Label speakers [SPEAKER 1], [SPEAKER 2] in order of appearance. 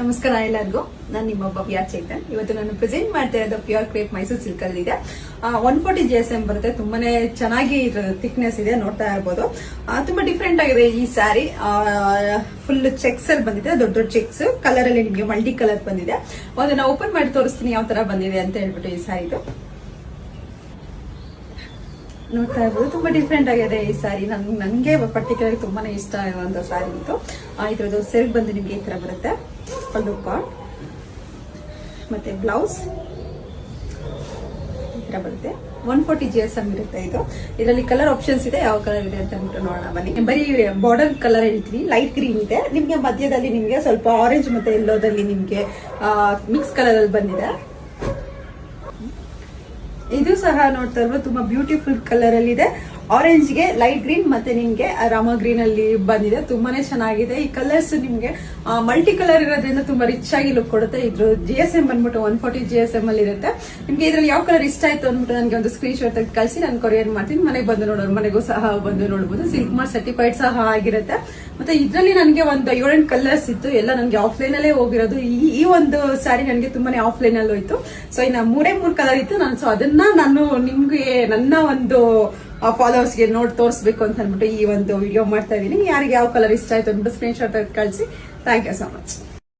[SPEAKER 1] ನಮಸ್ಕಾರ ಎಲ್ಲರಿಗೂ. ನಾನು ನಿಮ್ಮ ಭವ್ಯ ಚೇತನ್. ಇವತ್ತು ನಾನು ಪ್ರೆಸೆಂಟ್ ಮಾಡ್ತಾ ಇರೋದು ಪ್ಯೂರ್ ಕ್ರೇಪ್ ಮೈಸೂರು ಸಿಲ್ಕ್ ಅಲ್ಲಿ ಇದೆ. 140 GSM ಬರುತ್ತೆ. ತುಂಬಾನೇ ಚೆನ್ನಾಗಿ ಥಿಕ್ನೆಸ್ ಇದೆ, ನೋಡ್ತಾ ಇರಬಹುದು. ತುಂಬಾ ಡಿಫ್ರೆಂಟ್ ಆಗಿದೆ ಈ ಸ್ಯಾರಿ. ಫುಲ್ ಚೆಕ್ಸ್ ಅಲ್ಲಿ ಬಂದಿದೆ, ದೊಡ್ಡ ದೊಡ್ಡ ಚೆಕ್ಸ್ ಕಲರ್ ಅಲ್ಲಿ ನಿಮಗೆ ಮಲ್ಟಿ ಕಲರ್ ಬಂದಿದೆ. ಒಂದು ನಾನು ಓಪನ್ ಮಾಡಿ ತೋರಿಸ್ತೀನಿ ಯಾವ ತರ ಬಂದಿದೆ ಅಂತ ಹೇಳ್ಬಿಟ್ಟು. ಈ ಸ್ಯಾರಿದು ನೋಡ್ತಾ ಇರ್ಬೋದು, ತುಂಬಾ ಡಿಫ್ರೆಂಟ್ ಆಗಿದೆ ಈ ಸ್ಯಾರಿ. ನನಗೆ ಪರ್ಟಿಕ್ಯುಲರ್ ತುಂಬಾನೇ ಇಷ್ಟ ಆಗುವಂತ ಸ್ಯಾರಿ ಇತ್ತು. ಇದ್ರದ್ದು ಸೆರಗ್ ಬಂದು ನಿಮ್ಗೆ ಈ ತರ ಬರುತ್ತೆ, ಪಲ್ಲು ಪಾರ್ಟ್ ಮತ್ತೆ ಬ್ಲೌಸ್ ಈ ತರ ಬರುತ್ತೆ. 140 GSM ಇರುತ್ತೆ ಇದು. ಇದರಲ್ಲಿ ಕಲರ್ ಆಪ್ಷನ್ಸ್ ಇದೆ, ಯಾವ ಕಲರ್ ಇದೆ ಅಂತ ಅಂದ್ಬಿಟ್ಟು ನೋಡೋಣ ಬನ್ನಿ. ಬರೀ ಬಾರ್ಡರ್ ಕಲರ್ ಹೇಳ್ತೀನಿ, ಲೈಟ್ ಗ್ರೀನ್ ಇದೆ ನಿಮ್ಗೆ, ಮಧ್ಯದಲ್ಲಿ ನಿಮ್ಗೆ ಸ್ವಲ್ಪ ಆರೆಂಜ್ ಮತ್ತೆ ಎಲ್ಲೋದಲ್ಲಿ ನಿಮ್ಗೆ ಮಿಕ್ಸ್ ಕಲರ್ ಅಲ್ಲಿ ಬಂದಿದೆ. ಇದು ಸಹ ನೋಡ್ತಾ ಇರ್ಬೋದು, ತುಂಬಾ ಬ್ಯೂಟಿಫುಲ್ ಕಲರ್ ಅಲ್ಲಿ ಇದೆ. ಆರೆಂಜ್ ಗೆ ಲೈಟ್ ಗ್ರೀನ್ ಮತ್ತೆ ನಿಮ್ಗೆ ರಾಮ ಗ್ರೀನ್ ಅಲ್ಲಿ ಬಂದಿದೆ. ತುಂಬಾನೇ ಚೆನ್ನಾಗಿದೆ. ಈ ಕಲರ್ಸ್ ನಿಮ್ಗೆ ಮಲ್ಟಿ ಕಲರ್ ಇರೋದ್ರಿಂದ ತುಂಬಾ ರಿಚ್ ಆಗಿ ಲುಕ್ ಕೊಡುತ್ತೆ. ಇದ್ರ GSM ಬಂದ್ಬಿಟ್ಟು 140 GSM ಅಲ್ಲಿ ಇರುತ್ತೆ. ನಿಮ್ಗೆ ಇದ್ರಲ್ಲಿ ಯಾವ ಕಲರ್ ಇಷ್ಟ ಆಯ್ತು ಅಂದ್ಬಿಟ್ಟು ನನಗೆ ಒಂದು ಸ್ಕ್ರೀನ್ ಶಾಟ್ ತೆಗೆದು ಕಳಿಸಿ, ನಾನು ಕೊರಿಯರ್ ಮಾಡ್ತೀನಿ. ಮನೆಗೆ ಬಂದು ನೋಡೋರು ಮನೆಗೂ ಸಹ ಬಂದು ನೋಡಬಹುದು. ಸಿಲ್ಕ್ ಮಾರ್ಕ್ ಸರ್ಟಿಫೈಡ್ ಸಹ ಆಗಿರುತ್ತೆ. ಮತ್ತೆ ಇದ್ರಲ್ಲಿ ನನಗೆ ಒಂದು 7 ಕಲರ್ಸ್ ಇತ್ತು, ಎಲ್ಲ ನನಗೆ ಆಫ್ಲೈನ್ ಅಲ್ಲೇ ಹೋಗಿರೋದು. ಈ ಒಂದು ಸ್ಯಾರಿ ನನಗೆ ತುಂಬಾನೇ ಆಫ್ಲೈನ್ ಅಲ್ಲಿ ಹೋಯ್ತು. ಸೊ ಇನ್ನ 3 ಕಲರ್ ಇತ್ತು. ಸೊ ಅದನ್ನ ನಾನು ನಿಮ್ಗೆ ನನ್ನ ಒಂದು ಫಾಲೋವರ್ಸ್ ಗೆ ನೋಡಿ ತೋರಿಸಬೇಕು ಅಂತ ಅನ್ಬಿಟ್ಟು ಈ ಒಂದು ವಿಡಿಯೋ ಮಾಡ್ತಾ ಇದೀನಿ. ಯಾರಿಗೆ ಯಾವ ಕಲರ್ ಇಷ್ಟ ಆಯ್ತು ಅಂದ್ಬಿಟ್ಟು ಸ್ಕ್ರೀನ್ ಶಾಟ್ ಕಳಿಸಿ. Thank you so much.